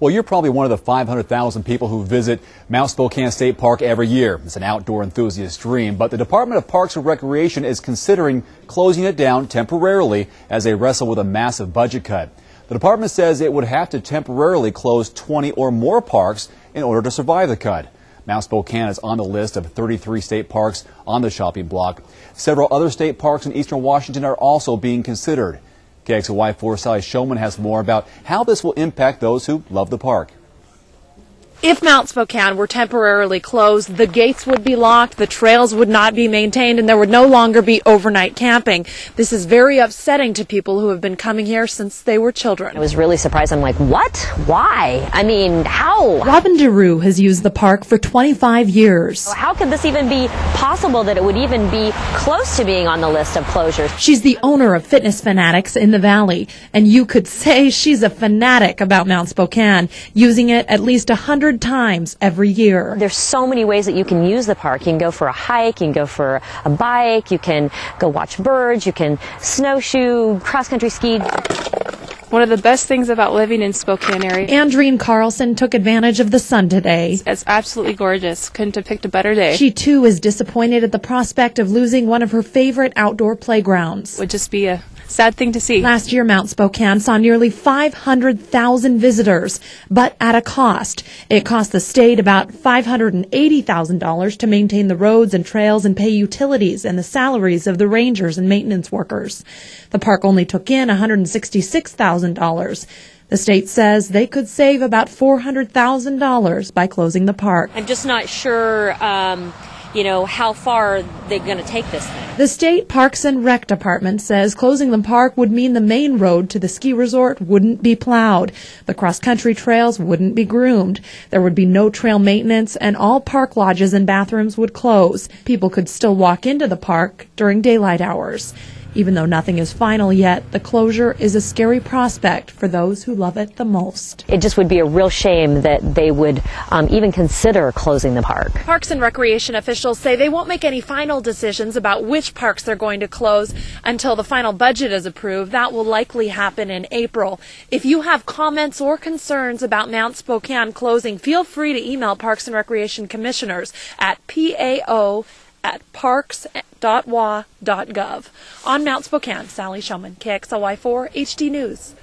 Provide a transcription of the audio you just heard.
Well, you're probably one of the 500,000 people who visit Mount Spokane State Park every year. It's an outdoor enthusiast dream, but the Department of Parks and Recreation is considering closing it down temporarily as they wrestle with a massive budget cut. The department says it would have to temporarily close 20 or more parks in order to survive the cut. Mount Spokane is on the list of 33 state parks on the shopping block. Several other state parks in eastern Washington are also being considered. KXLY4 Sally Showman has more about how this will impact those who love the park. If Mount Spokane were temporarily closed, the gates would be locked, the trails would not be maintained, and there would no longer be overnight camping. This is very upsetting to people who have been coming here since they were children. I was really surprised. I'm like, what? Why? I mean, how? Robin DeRue has used the park for 25 years. How could this even be possible that it would even be close to being on the list of closures? She's the owner of Fitness Fanatics in the Valley, and you could say she's a fanatic about Mount Spokane, using it at least 100 times every year. There's so many ways that you can use the park. You can go for a hike, you can go for a bike, you can go watch birds, you can snowshoe, cross-country ski. One of the best things about living in Spokane area. Andreen Carlson took advantage of the sun today. It's absolutely gorgeous. Couldn't have picked a better day. She too is disappointed at the prospect of losing one of her favorite outdoor playgrounds. Would just be a sad thing to see. Last year, Mount Spokane saw nearly 500,000 visitors, but at a cost. It cost the state about $580,000 to maintain the roads and trails and pay utilities and the salaries of the rangers and maintenance workers. The park only took in $166,000. The state says they could save about $400,000 by closing the park. I'm just not sure, how far they're going to take this thing. The state Parks and Rec Department says closing the park would mean the main road to the ski resort wouldn't be plowed. The cross-country trails wouldn't be groomed. There would be no trail maintenance, and all park lodges and bathrooms would close. People could still walk into the park during daylight hours. Even though nothing is final yet, the closure is a scary prospect for those who love it the most. It just would be a real shame that they would even consider closing the park. Parks and Recreation officials say they won't make any final decisions about which parks they're going to close until the final budget is approved. That will likely happen in April. If you have comments or concerns about Mount Spokane closing, feel free to email Parks and Recreation commissioners at pao@parks.wa.gov. On Mount Spokane, Sally Showman, KXLY4 HD News.